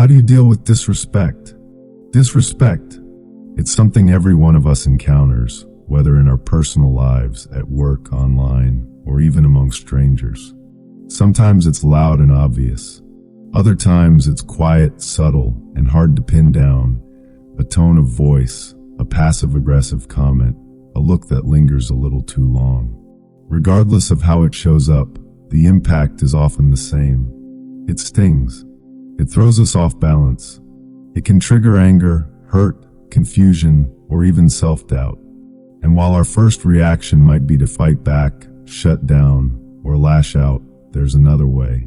How do you deal with disrespect? Disrespect. It's something every one of us encounters, whether in our personal lives, at work, online, or even among strangers. Sometimes it's loud and obvious. Other times it's quiet, subtle, and hard to pin down. A tone of voice, a passive-aggressive comment, a look that lingers a little too long. Regardless of how it shows up, the impact is often the same. It stings. It throws us off balance. It can trigger anger, hurt, confusion, or even self-doubt. And while our first reaction might be to fight back, shut down, or lash out, there's another way.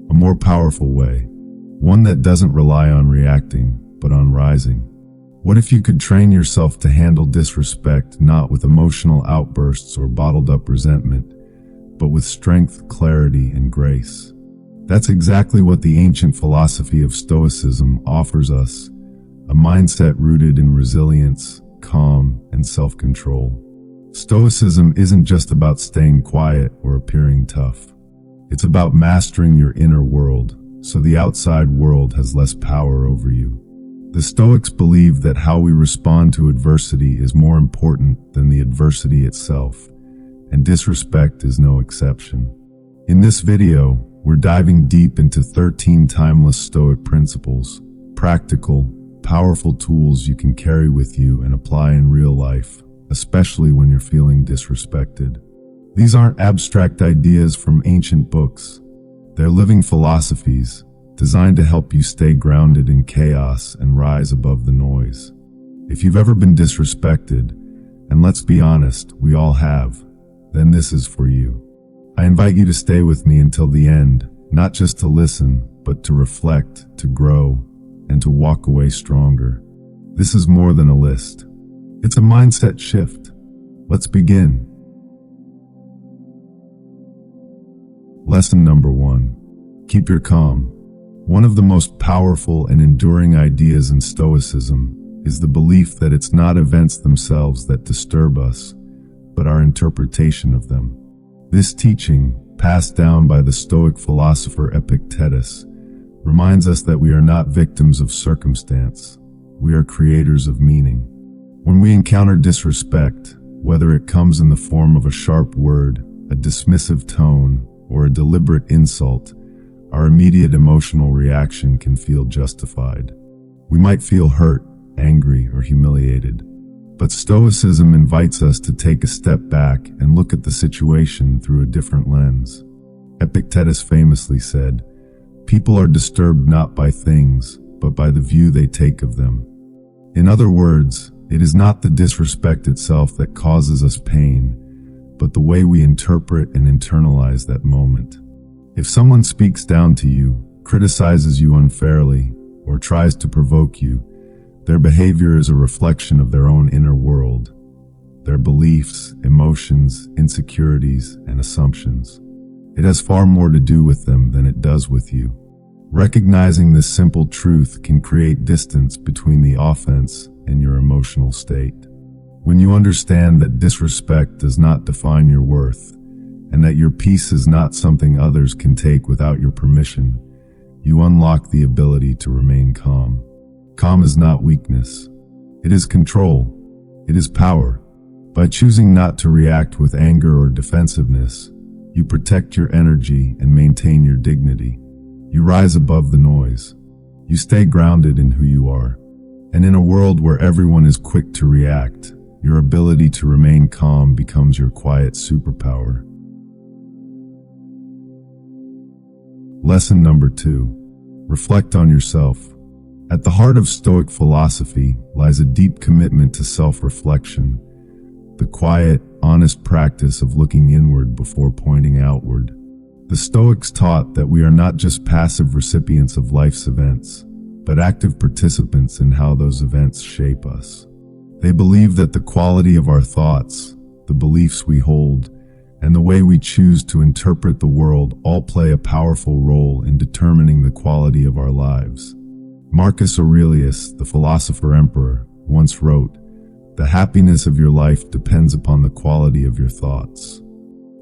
A more powerful way. One that doesn't rely on reacting, but on rising. What if you could train yourself to handle disrespect not with emotional outbursts or bottled-up resentment, but with strength, clarity, and grace? That's exactly what the ancient philosophy of Stoicism offers us, a mindset rooted in resilience, calm, and self-control. Stoicism isn't just about staying quiet or appearing tough. It's about mastering your inner world, so the outside world has less power over you. The Stoics believe that how we respond to adversity is more important than the adversity itself, and disrespect is no exception. In this video, we're diving deep into 13 timeless Stoic principles, practical, powerful tools you can carry with you and apply in real life, especially when you're feeling disrespected. These aren't abstract ideas from ancient books. They're living philosophies, designed to help you stay grounded in chaos and rise above the noise. If you've ever been disrespected, and let's be honest, we all have, then this is for you. I invite you to stay with me until the end, not just to listen, but to reflect, to grow, and to walk away stronger. This is more than a list. It's a mindset shift. Let's begin. Lesson number 1. Keep your calm. One of the most powerful and enduring ideas in Stoicism is the belief that it's not events themselves that disturb us, but our interpretation of them. This teaching, passed down by the Stoic philosopher Epictetus, reminds us that we are not victims of circumstance. We are creators of meaning. When we encounter disrespect, whether it comes in the form of a sharp word, a dismissive tone, or a deliberate insult, our immediate emotional reaction can feel justified. We might feel hurt, angry, or humiliated. But Stoicism invites us to take a step back and look at the situation through a different lens. Epictetus famously said, "People are disturbed not by things, but by the view they take of them." In other words, it is not the disrespect itself that causes us pain, but the way we interpret and internalize that moment. If someone speaks down to you, criticizes you unfairly, or tries to provoke you, their behavior is a reflection of their own inner world, their beliefs, emotions, insecurities, and assumptions. It has far more to do with them than it does with you. Recognizing this simple truth can create distance between the offense and your emotional state. When you understand that disrespect does not define your worth, and that your peace is not something others can take without your permission, you unlock the ability to remain calm. Calm is not weakness. It is control. It is power. By choosing not to react with anger or defensiveness, you protect your energy and maintain your dignity. You rise above the noise. You stay grounded in who you are. And in a world where everyone is quick to react, your ability to remain calm becomes your quiet superpower. Lesson number 2. Reflect on yourself. At the heart of Stoic philosophy lies a deep commitment to self-reflection, the quiet, honest practice of looking inward before pointing outward. The Stoics taught that we are not just passive recipients of life's events, but active participants in how those events shape us. They believe that the quality of our thoughts, the beliefs we hold, and the way we choose to interpret the world all play a powerful role in determining the quality of our lives. Marcus Aurelius, the philosopher emperor, once wrote, "The happiness of your life depends upon the quality of your thoughts."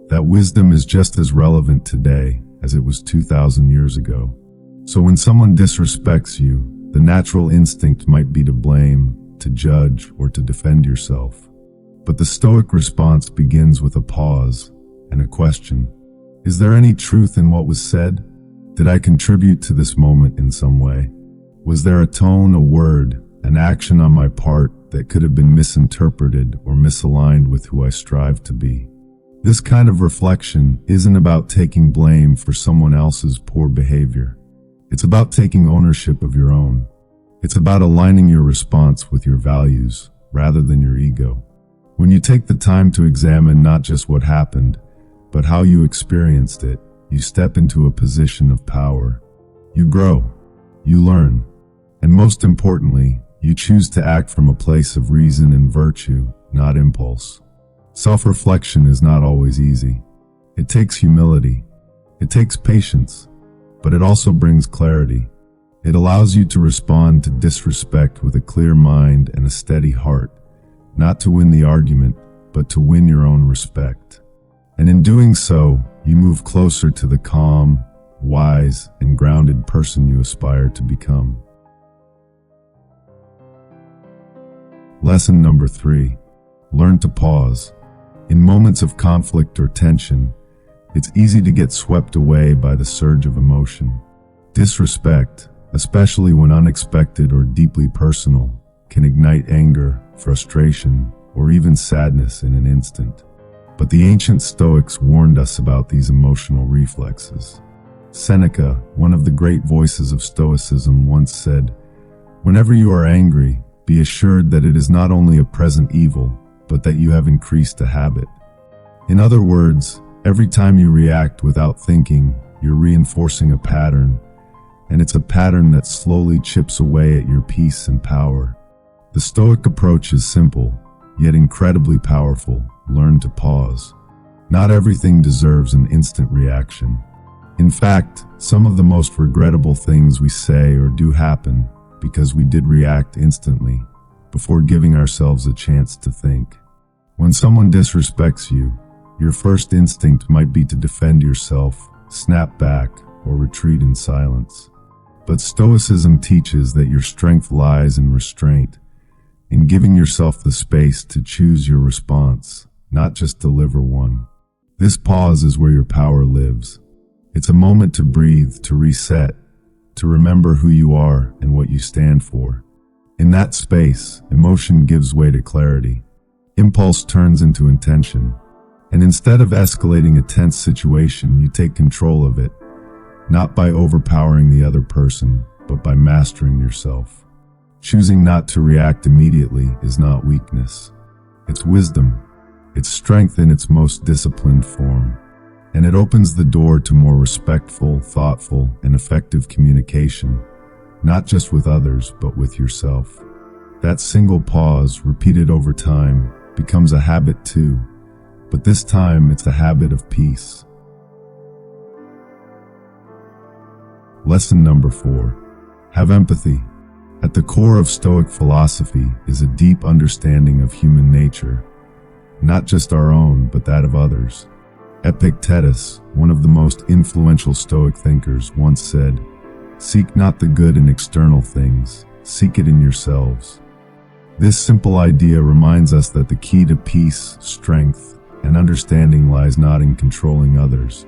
That wisdom is just as relevant today as it was 2,000 years ago. So when someone disrespects you, the natural instinct might be to blame, to judge, or to defend yourself. But the Stoic response begins with a pause and a question. Is there any truth in what was said? Did I contribute to this moment in some way? Was there a tone, a word, an action on my part that could have been misinterpreted or misaligned with who I strive to be? This kind of reflection isn't about taking blame for someone else's poor behavior. It's about taking ownership of your own. It's about aligning your response with your values rather than your ego. When you take the time to examine not just what happened, but how you experienced it, you step into a position of power. You grow, you learn, and most importantly, you choose to act from a place of reason and virtue, not impulse. Self-reflection is not always easy. It takes humility. It takes patience, but it also brings clarity. It allows you to respond to disrespect with a clear mind and a steady heart, not to win the argument, but to win your own respect. And in doing so, you move closer to the calm, wise, and grounded person you aspire to become. Lesson number 3. Learn to pause. In moments of conflict or tension, it's easy to get swept away by the surge of emotion. Disrespect, especially when unexpected or deeply personal, can ignite anger, frustration, or even sadness in an instant. But the ancient Stoics warned us about these emotional reflexes. Seneca, one of the great voices of Stoicism, once said, "Whenever you are angry, be assured that it is not only a present evil, but that you have increased a habit." In other words, every time you react without thinking, you're reinforcing a pattern, and it's a pattern that slowly chips away at your peace and power. The Stoic approach is simple, yet incredibly powerful. Learn to pause. Not everything deserves an instant reaction. In fact, some of the most regrettable things we say or do happen because we did react instantly, before giving ourselves a chance to think. When someone disrespects you, your first instinct might be to defend yourself, snap back, or retreat in silence. But Stoicism teaches that your strength lies in restraint, in giving yourself the space to choose your response, not just deliver one. This pause is where your power lives. It's a moment to breathe, to reset, to remember who you are and what you stand for. In that space, emotion gives way to clarity. Impulse turns into intention. And instead of escalating a tense situation, you take control of it, not by overpowering the other person, but by mastering yourself. Choosing not to react immediately is not weakness. It's wisdom. It's strength in its most disciplined form. And it opens the door to more respectful, thoughtful, and effective communication, not just with others, but with yourself. That single pause, repeated over time, becomes a habit too, but this time it's a habit of peace. Lesson number 4. Have empathy. At the core of Stoic philosophy is a deep understanding of human nature, not just our own, but that of others. Epictetus, one of the most influential Stoic thinkers, once said, "Seek not the good in external things, seek it in yourselves." This simple idea reminds us that the key to peace, strength, and understanding lies not in controlling others,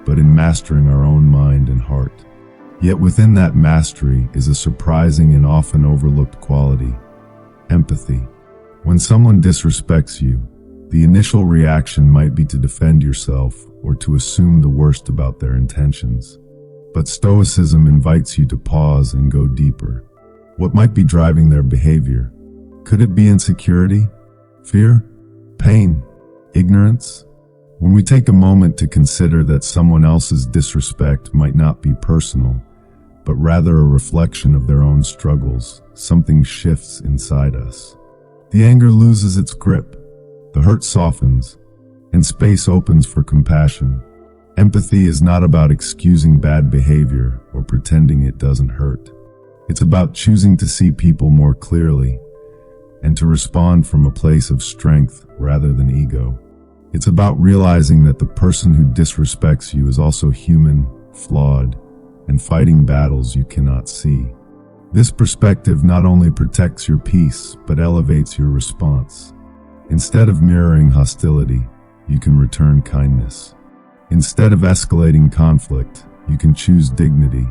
but in mastering our own mind and heart. Yet within that mastery is a surprising and often overlooked quality: empathy. When someone disrespects you, the initial reaction might be to defend yourself or to assume the worst about their intentions. But Stoicism invites you to pause and go deeper. What might be driving their behavior? Could it be insecurity, fear, pain, ignorance? When we take a moment to consider that someone else's disrespect might not be personal, but rather a reflection of their own struggles, something shifts inside us. The anger loses its grip, the hurt softens, and space opens for compassion. Empathy is not about excusing bad behavior or pretending it doesn't hurt. It's about choosing to see people more clearly and to respond from a place of strength rather than ego. It's about realizing that the person who disrespects you is also human, flawed, and fighting battles you cannot see. This perspective not only protects your peace, but elevates your response. Instead of mirroring hostility, you can return kindness. Instead of escalating conflict, you can choose dignity.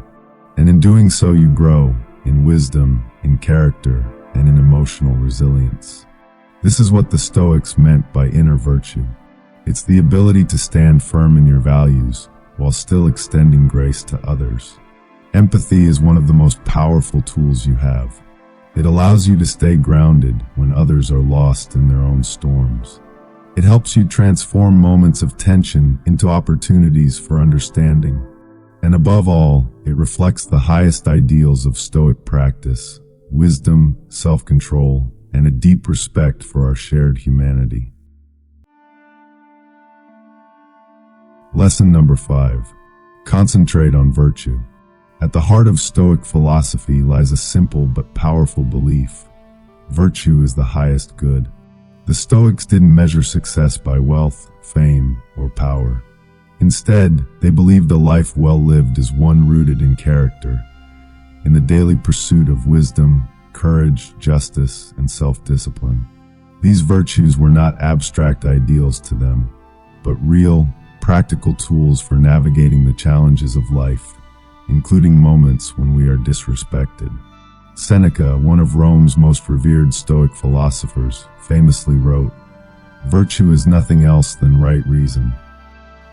And in doing so, you grow in wisdom, in character, and in emotional resilience. This is what the Stoics meant by inner virtue. It's the ability to stand firm in your values while still extending grace to others. Empathy is one of the most powerful tools you have. It allows you to stay grounded when others are lost in their own storms. It helps you transform moments of tension into opportunities for understanding. And above all, it reflects the highest ideals of Stoic practice: wisdom, self-control, and a deep respect for our shared humanity. Lesson number 5. Concentrate on virtue. At the heart of Stoic philosophy lies a simple but powerful belief: virtue is the highest good. The Stoics didn't measure success by wealth, fame, or power. Instead, they believed a life well lived is one rooted in character, in the daily pursuit of wisdom, courage, justice, and self-discipline. These virtues were not abstract ideals to them, but real, practical tools for navigating the challenges of life, including moments when we are disrespected. Seneca, one of Rome's most revered Stoic philosophers, famously wrote, "Virtue is nothing else than right reason."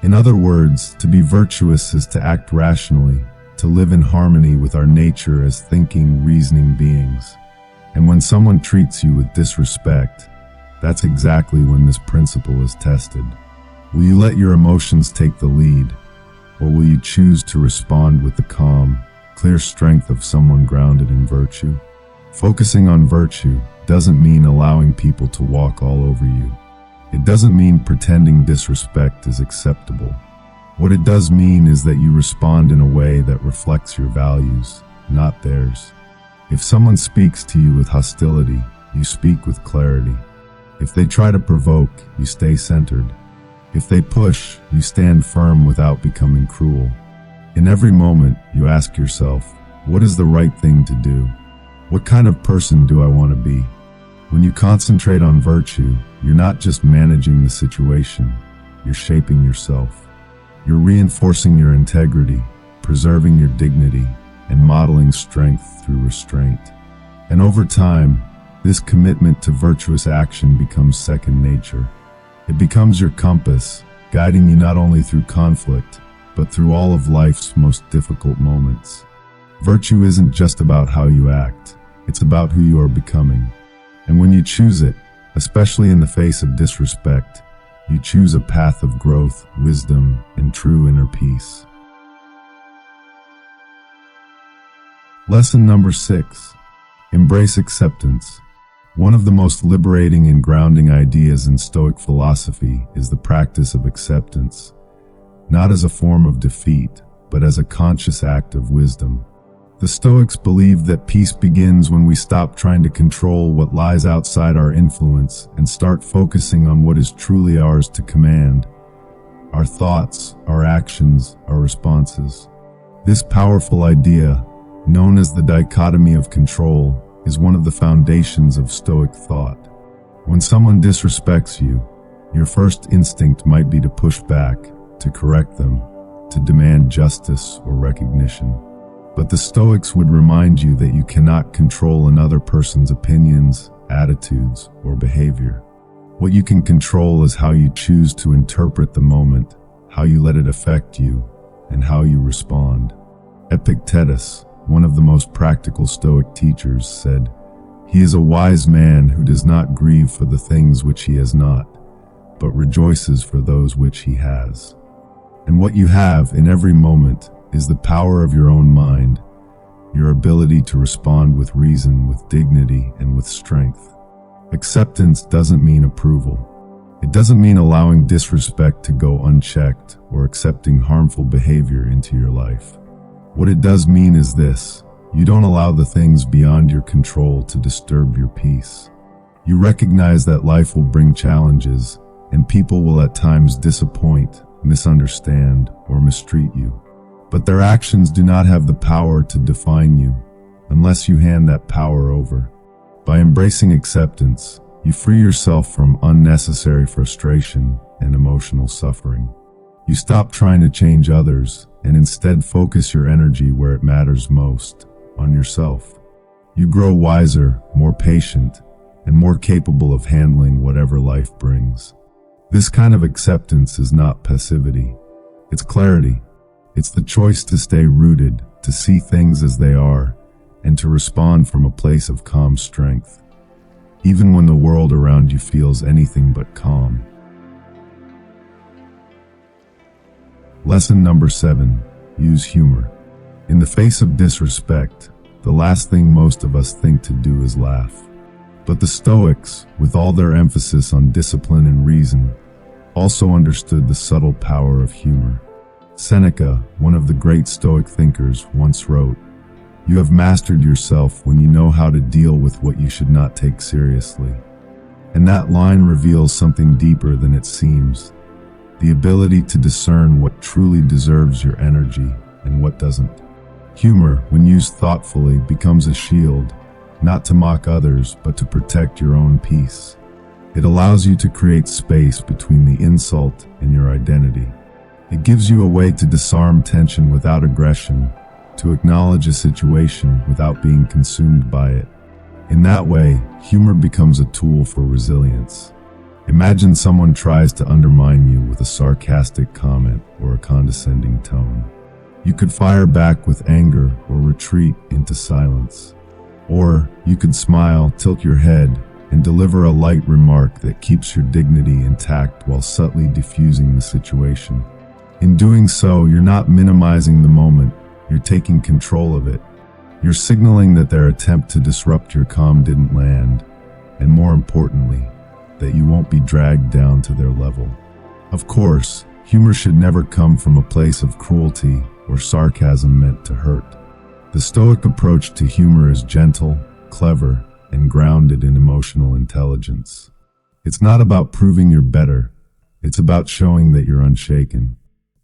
In other words, to be virtuous is to act rationally, to live in harmony with our nature as thinking, reasoning beings. And when someone treats you with disrespect, that's exactly when this principle is tested. Will you let your emotions take the lead, or will you choose to respond with the calm, clear strength of someone grounded in virtue? Focusing on virtue doesn't mean allowing people to walk all over you. It doesn't mean pretending disrespect is acceptable. What it does mean is that you respond in a way that reflects your values, not theirs. If someone speaks to you with hostility, you speak with clarity. If they try to provoke, you stay centered. If they push, you stand firm without becoming cruel. In every moment, you ask yourself, what is the right thing to do? What kind of person do I want to be? When you concentrate on virtue, you're not just managing the situation, you're shaping yourself. You're reinforcing your integrity, preserving your dignity, and modeling strength through restraint. And over time, this commitment to virtuous action becomes second nature. It becomes your compass, guiding you not only through conflict, but through all of life's most difficult moments. Virtue isn't just about how you act, it's about who you are becoming. And when you choose it, especially in the face of disrespect, you choose a path of growth, wisdom, and true inner peace. Lesson number 6. Embrace acceptance. One of the most liberating and grounding ideas in Stoic philosophy is the practice of acceptance, not as a form of defeat, but as a conscious act of wisdom. The Stoics believed that peace begins when we stop trying to control what lies outside our influence and start focusing on what is truly ours to command: our thoughts, our actions, our responses. This powerful idea, known as the dichotomy of control, is one of the foundations of Stoic thought. When someone disrespects you, your first instinct might be to push back, to correct them, to demand justice or recognition. But the Stoics would remind you that you cannot control another person's opinions, attitudes, or behavior. What you can control is how you choose to interpret the moment, how you let it affect you, and how you respond. Epictetus, one of the most practical Stoic teachers, said, "He is a wise man who does not grieve for the things which he has not, but rejoices for those which he has." And what you have in every moment is the power of your own mind, your ability to respond with reason, with dignity, and with strength. Acceptance doesn't mean approval. It doesn't mean allowing disrespect to go unchecked or accepting harmful behavior into your life. What it does mean is this: you don't allow the things beyond your control to disturb your peace. You recognize that life will bring challenges, and people will at times disappoint, misunderstand, or mistreat you. but their actions do not have the power to define you unless you hand that power over. By embracing acceptance, you free yourself from unnecessary frustration and emotional suffering. You stop trying to change others and instead focus your energy where it matters most, on yourself. You grow wiser, more patient, and more capable of handling whatever life brings. This kind of acceptance is not passivity. It's clarity. It's the choice to stay rooted, to see things as they are, and to respond from a place of calm strength, even when the world around you feels anything but calm. Lesson number 7, use humor. In the face of disrespect, the last thing most of us think to do is laugh. But the Stoics, with all their emphasis on discipline and reason, also understood the subtle power of humor. Seneca, one of the great Stoic thinkers, once wrote, "You have mastered yourself when you know how to deal with what you should not take seriously." And that line reveals something deeper than it seems. The ability to discern what truly deserves your energy and what doesn't. Humor, when used thoughtfully, becomes a shield, not to mock others, but to protect your own peace. It allows you to create space between the insult and your identity. It gives you a way to disarm tension without aggression, to acknowledge a situation without being consumed by it. In that way, humor becomes a tool for resilience. Imagine someone tries to undermine you with a sarcastic comment or a condescending tone. You could fire back with anger or retreat into silence. Or you could smile, tilt your head, and deliver a light remark that keeps your dignity intact while subtly diffusing the situation. In doing so, you're not minimizing the moment, you're taking control of it. You're signaling that their attempt to disrupt your calm didn't land, and more importantly, that you won't be dragged down to their level. Of course, humor should never come from a place of cruelty or sarcasm meant to hurt. The Stoic approach to humor is gentle, clever, and grounded in emotional intelligence. It's not about proving you're better, it's about showing that you're unshaken.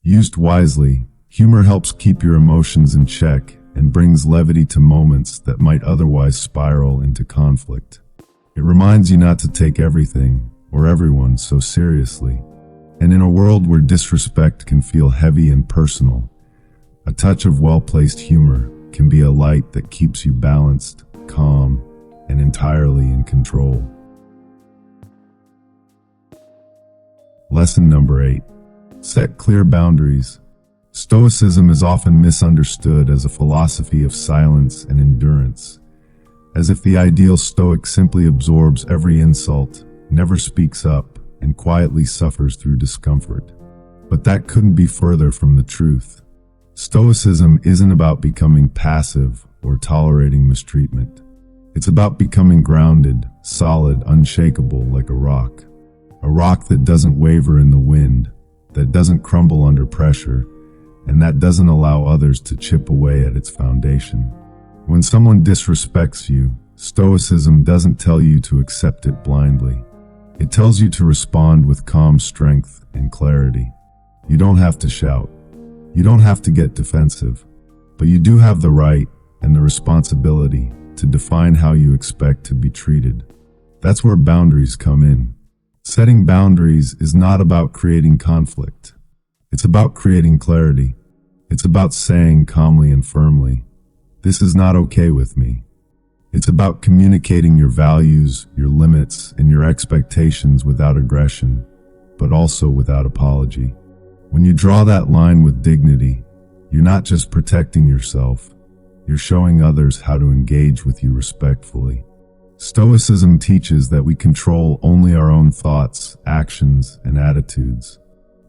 Used wisely, humor helps keep your emotions in check and brings levity to moments that might otherwise spiral into conflict. It reminds you not to take everything or everyone so seriously. And in a world where disrespect can feel heavy and personal, a touch of well-placed humor can be a light that keeps you balanced, calm, and entirely in control. Lesson number 8. Set clear boundaries. Stoicism is often misunderstood as a philosophy of silence and endurance, as if the ideal Stoic simply absorbs every insult, never speaks up, and quietly suffers through discomfort. But that couldn't be further from the truth. Stoicism isn't about becoming passive or tolerating mistreatment. It's about becoming grounded, solid, unshakable like a rock. A rock that doesn't waver in the wind, that doesn't crumble under pressure, and that doesn't allow others to chip away at its foundation. When someone disrespects you, Stoicism doesn't tell you to accept it blindly. It tells you to respond with calm strength and clarity. You don't have to shout. You don't have to get defensive. But you do have the right and the responsibility to define how you expect to be treated. That's where boundaries come in. Setting boundaries is not about creating conflict. It's about creating clarity. It's about saying calmly and firmly, "This is not okay with me." It's about communicating your values, your limits, and your expectations without aggression, but also without apology. When you draw that line with dignity, you're not just protecting yourself, you're showing others how to engage with you respectfully. Stoicism teaches that we control only our own thoughts, actions, and attitudes.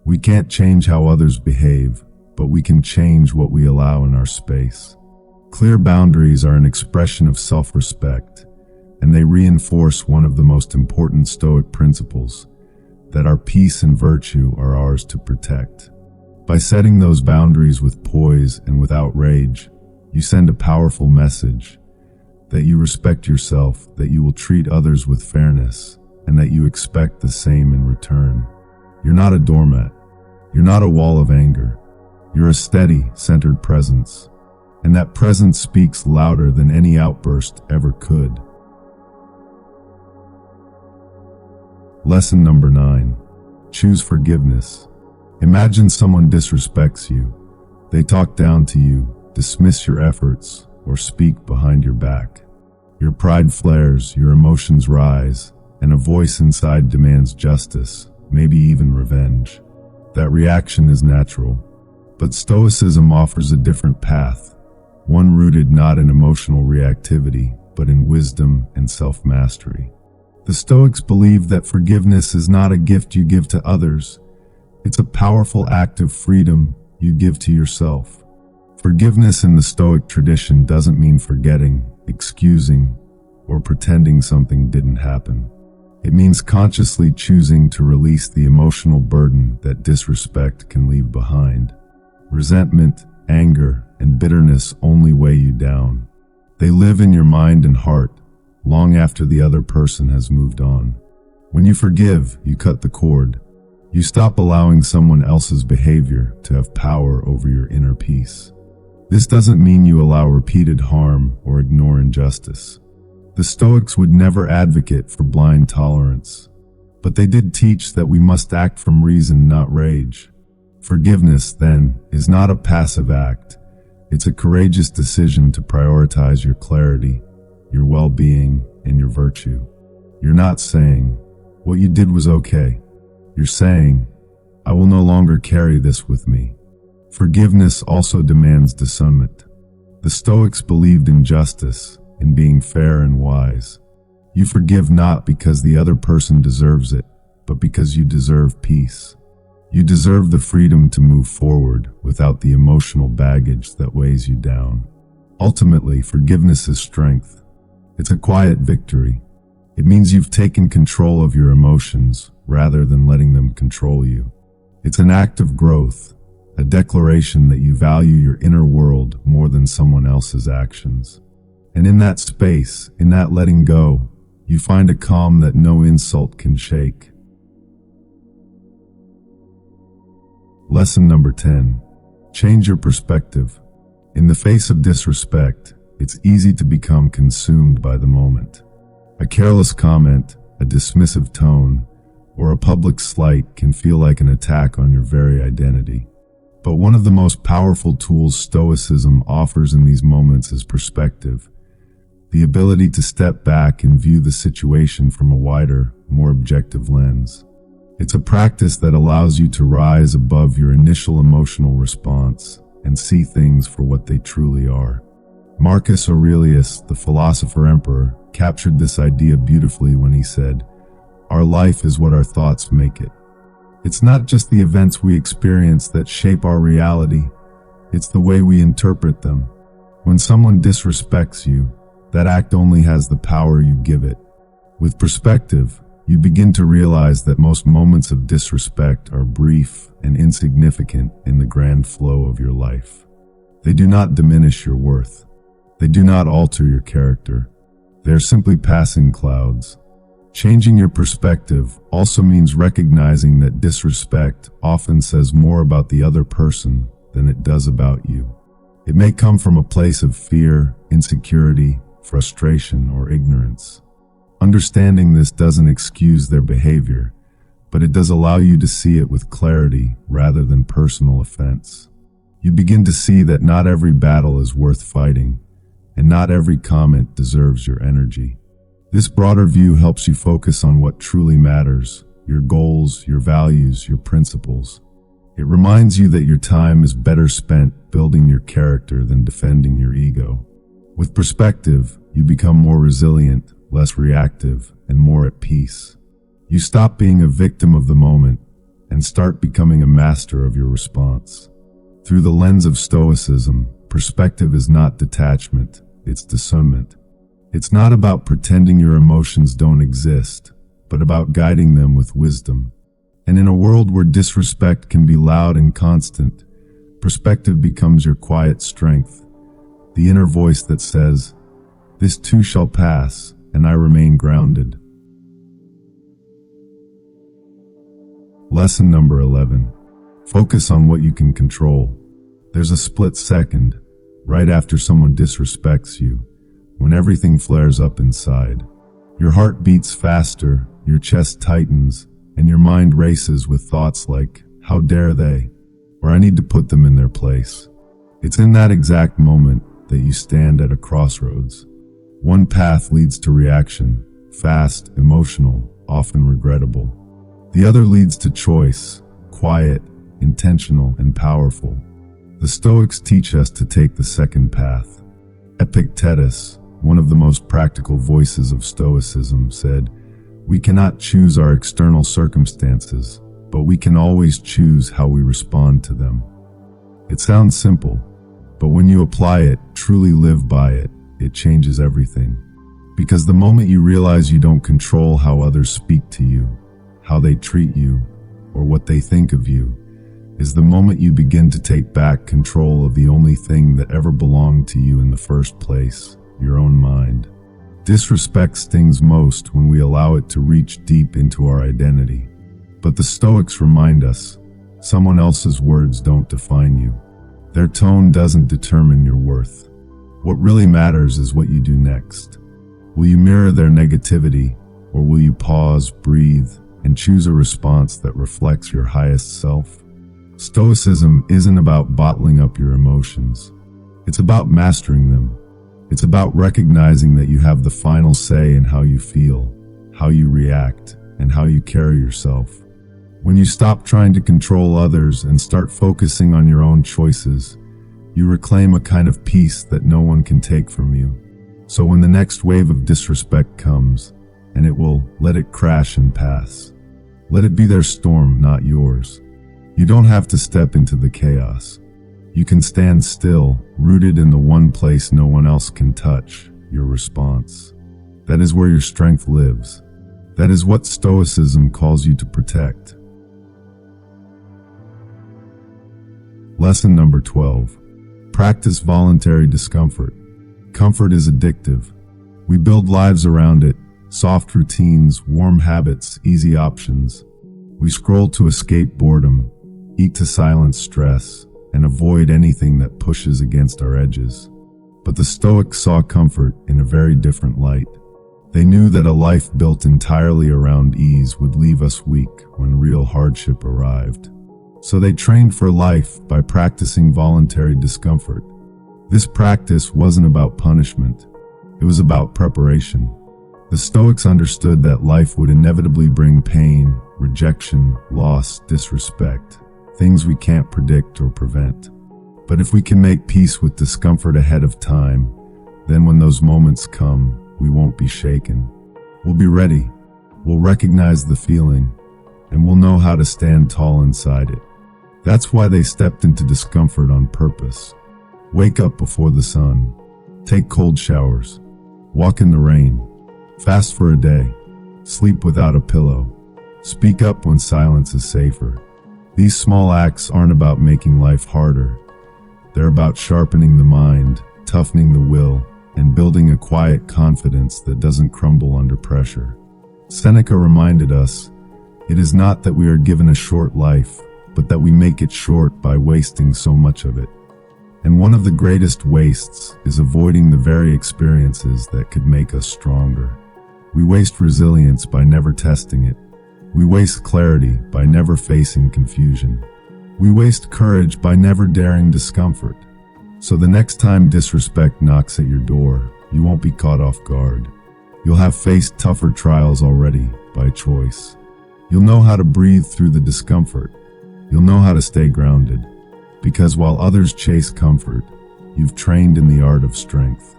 We can't change how others behave, but we can change what we allow in our space. Clear boundaries are an expression of self-respect, and they reinforce one of the most important Stoic principles, that our peace and virtue are ours to protect. By setting those boundaries with poise and without rage, you send a powerful message that you respect yourself, that you will treat others with fairness, and that you expect the same in return. You're not a doormat. You're not a wall of anger. You're a steady, centered presence, and that presence speaks louder than any outburst ever could. Lesson number 9. Choose forgiveness. Imagine someone disrespects you. They talk down to you, dismiss your efforts, or speak behind your back. Your pride flares, your emotions rise, and a voice inside demands justice, maybe even revenge. That reaction is natural, but Stoicism offers a different path, one rooted not in emotional reactivity, but in wisdom and self-mastery. The Stoics believe that forgiveness is not a gift you give to others. It's a powerful act of freedom you give to yourself. Forgiveness in the Stoic tradition doesn't mean forgetting, excusing, or pretending something didn't happen. It means consciously choosing to release the emotional burden that disrespect can leave behind. Resentment, anger, and bitterness only weigh you down. They live in your mind and heart, long after the other person has moved on. When you forgive, you cut the cord. You stop allowing someone else's behavior to have power over your inner peace. This doesn't mean you allow repeated harm or ignore injustice. The Stoics would never advocate for blind tolerance, but they did teach that we must act from reason, not rage. Forgiveness, then, is not a passive act. It's a courageous decision to prioritize your clarity, your well-being, and your virtue. You're not saying, "What you did was okay." You're saying, "I will no longer carry this with me." Forgiveness also demands discernment. The Stoics believed in justice, in being fair and wise. You forgive not because the other person deserves it, but because you deserve peace. You deserve the freedom to move forward without the emotional baggage that weighs you down. Ultimately, forgiveness is strength. It's a quiet victory. It means you've taken control of your emotions rather than letting them control you. It's an act of growth, a declaration that you value your inner world more than someone else's actions. And in that space, in that letting go, you find a calm that no insult can shake. Lesson number 10. Change your perspective. In the face of disrespect, it's easy to become consumed by the moment. A careless comment, a dismissive tone, or a public slight can feel like an attack on your very identity. But one of the most powerful tools Stoicism offers in these moments is perspective. The ability to step back and view the situation from a wider, more objective lens. It's a practice that allows you to rise above your initial emotional response and see things for what they truly are. Marcus Aurelius, the philosopher-emperor, captured this idea beautifully when he said, "Our life is what our thoughts make it." It's not just the events we experience that shape our reality, it's the way we interpret them. When someone disrespects you, that act only has the power you give it. With perspective, you begin to realize that most moments of disrespect are brief and insignificant in the grand flow of your life. They do not diminish your worth. They do not alter your character. They are simply passing clouds. Changing your perspective also means recognizing that disrespect often says more about the other person than it does about you. It may come from a place of fear, insecurity, frustration, or ignorance. Understanding this doesn't excuse their behavior, but it does allow you to see it with clarity rather than personal offense. You begin to see that not every battle is worth fighting, and not every comment deserves your energy. This broader view helps you focus on what truly matters, your goals, your values, your principles. It reminds you that your time is better spent building your character than defending your ego. With perspective, you become more resilient, less reactive, and more at peace. You stop being a victim of the moment and start becoming a master of your response. Through the lens of Stoicism, perspective is not detachment, it's discernment. It's not about pretending your emotions don't exist, but about guiding them with wisdom. And in a world where disrespect can be loud and constant, perspective becomes your quiet strength, the inner voice that says, "This too shall pass, and I remain grounded." Lesson number 11. Focus on what you can control. There's a split second, right after someone disrespects you, when everything flares up inside. Your heart beats faster, your chest tightens, and your mind races with thoughts like, how dare they? Or I need to put them in their place. It's in that exact moment that you stand at a crossroads. One path leads to reaction, fast, emotional, often regrettable. The other leads to choice, quiet, intentional, and powerful. The Stoics teach us to take the second path. Epictetus, one of the most practical voices of Stoicism, said, "We cannot choose our external circumstances, but we can always choose how we respond to them." It sounds simple, but when you apply it, truly live by it, it changes everything. Because the moment you realize you don't control how others speak to you, how they treat you, or what they think of you, is the moment you begin to take back control of the only thing that ever belonged to you in the first place, your own mind. Disrespect stings most when we allow it to reach deep into our identity. But the Stoics remind us, someone else's words don't define you. Their tone doesn't determine your worth. What really matters is what you do next. Will you mirror their negativity, or will you pause, breathe, and choose a response that reflects your highest self? Stoicism isn't about bottling up your emotions. It's about mastering them. It's about recognizing that you have the final say in how you feel, how you react, and how you carry yourself. When you stop trying to control others and start focusing on your own choices, you reclaim a kind of peace that no one can take from you. So when the next wave of disrespect comes, and it will, let it crash and pass. Let it be their storm, not yours. You don't have to step into the chaos. You can stand still, rooted in the one place no one else can touch, your response. That is where your strength lives. That is what Stoicism calls you to protect. Lesson number 12. Practice voluntary discomfort. Comfort is addictive. We build lives around it, soft routines, warm habits, easy options. We scroll to escape boredom, eat to silence stress, and avoid anything that pushes against our edges. But the Stoics saw comfort in a very different light. They knew that a life built entirely around ease would leave us weak when real hardship arrived. So they trained for life by practicing voluntary discomfort. This practice wasn't about punishment. It was about preparation. The Stoics understood that life would inevitably bring pain, rejection, loss, disrespect, things we can't predict or prevent. But if we can make peace with discomfort ahead of time, then when those moments come, we won't be shaken. We'll be ready. We'll recognize the feeling, and we'll know how to stand tall inside it. That's why they stepped into discomfort on purpose. Wake up before the sun. Take cold showers. Walk in the rain. Fast for a day. Sleep without a pillow. Speak up when silence is safer. These small acts aren't about making life harder. They're about sharpening the mind, toughening the will, and building a quiet confidence that doesn't crumble under pressure. Seneca reminded us, it is not that we are given a short life, but that we make it short by wasting so much of it. And one of the greatest wastes is avoiding the very experiences that could make us stronger. We waste resilience by never testing it. We waste clarity by never facing confusion. We waste courage by never daring discomfort. So the next time disrespect knocks at your door, you won't be caught off guard. You'll have faced tougher trials already by choice. You'll know how to breathe through the discomfort. You'll know how to stay grounded. Because while others chase comfort, you've trained in the art of strength.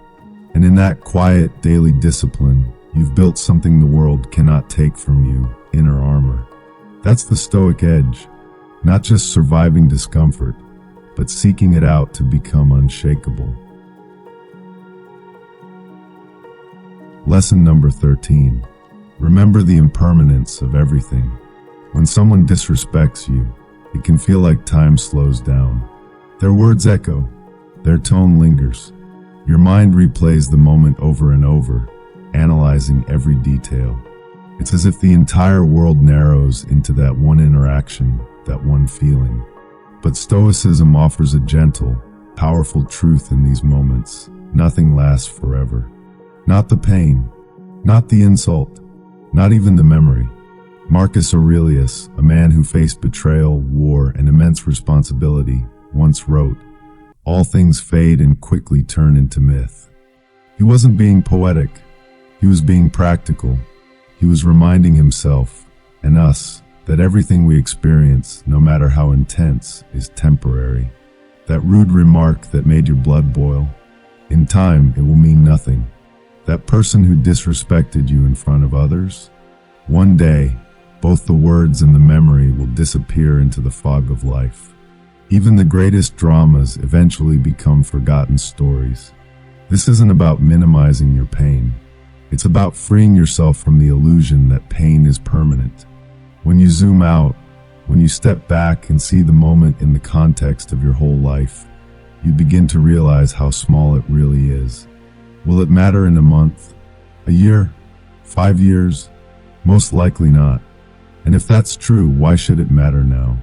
And in that quiet daily discipline, you've built something the world cannot take from you, inner armor. That's the Stoic edge. Not just surviving discomfort, but seeking it out to become unshakable. Lesson number 13. Remember the impermanence of everything. When someone disrespects you, it can feel like time slows down. Their words echo. Their tone lingers. Your mind replays the moment over and over, analyzing every detail. It's as if the entire world narrows into that one interaction, that one feeling. But Stoicism offers a gentle, powerful truth in these moments. Nothing lasts forever. Not the pain, not the insult, not even the memory. Marcus Aurelius, a man who faced betrayal, war, and immense responsibility, once wrote, "All things fade and quickly turn into myth." He wasn't being poetic. He was being practical. He was reminding himself, and us, that everything we experience, no matter how intense, is temporary. That rude remark that made your blood boil, in time it will mean nothing. That person who disrespected you in front of others, one day, both the words and the memory will disappear into the fog of life. Even the greatest dramas eventually become forgotten stories. This isn't about minimizing your pain. It's about freeing yourself from the illusion that pain is permanent. When you zoom out, when you step back and see the moment in the context of your whole life, you begin to realize how small it really is. Will it matter in a month, a year, 5 years? Most likely not. And if that's true, why should it matter now?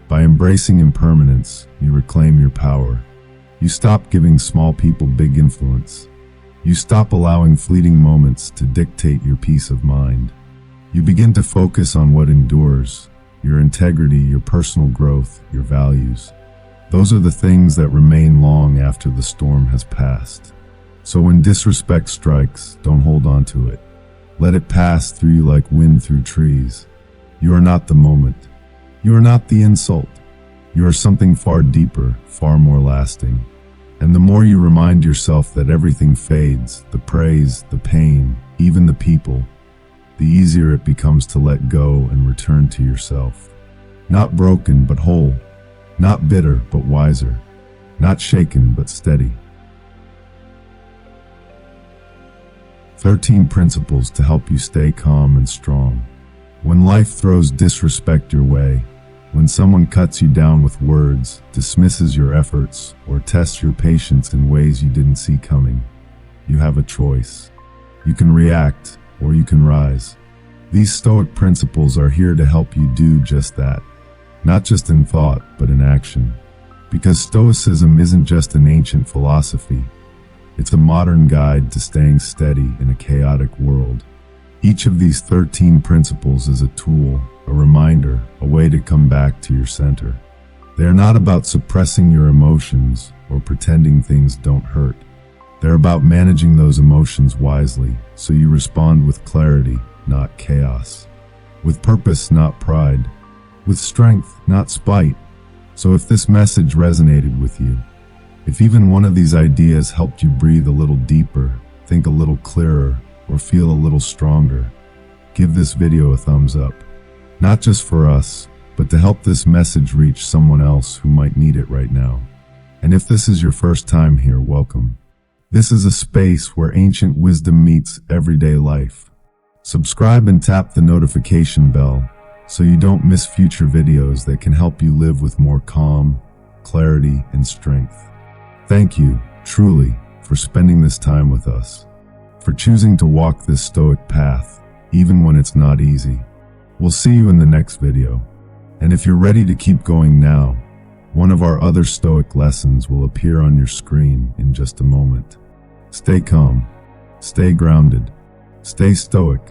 By embracing impermanence, you reclaim your power. You stop giving small people big influence. You stop allowing fleeting moments to dictate your peace of mind. You begin to focus on what endures, your integrity, your personal growth, your values. Those are the things that remain long after the storm has passed. So when disrespect strikes, don't hold on to it. Let it pass through you like wind through trees. You are not the moment. You are not the insult. You are something far deeper, far more lasting. And the more you remind yourself that everything fades, the praise, the pain, even the people, the easier it becomes to let go and return to yourself. Not broken, but whole. Not bitter, but wiser. Not shaken, but steady. 13 principles to help you stay calm and strong. When life throws disrespect your way, when someone cuts you down with words, dismisses your efforts, or tests your patience in ways you didn't see coming, you have a choice. You can react, or you can rise. These Stoic principles are here to help you do just that, not just in thought, but in action. Because Stoicism isn't just an ancient philosophy, it's a modern guide to staying steady in a chaotic world. Each of these 13 principles is a tool, a reminder, a way to come back to your center. They are not about suppressing your emotions or pretending things don't hurt. They're about managing those emotions wisely, so you respond with clarity, not chaos. With purpose, not pride. With strength, not spite. So if this message resonated with you, if even one of these ideas helped you breathe a little deeper, think a little clearer, or feel a little stronger, give this video a thumbs up. Not just for us, but to help this message reach someone else who might need it right now. And if this is your first time here, welcome. This is a space where ancient wisdom meets everyday life. Subscribe and tap the notification bell so you don't miss future videos that can help you live with more calm, clarity, and strength. Thank you, truly, for spending this time with us, for choosing to walk this Stoic path, even when it's not easy. We'll see you in the next video. And if you're ready to keep going now, one of our other Stoic lessons will appear on your screen in just a moment. Stay calm, stay grounded, stay Stoic,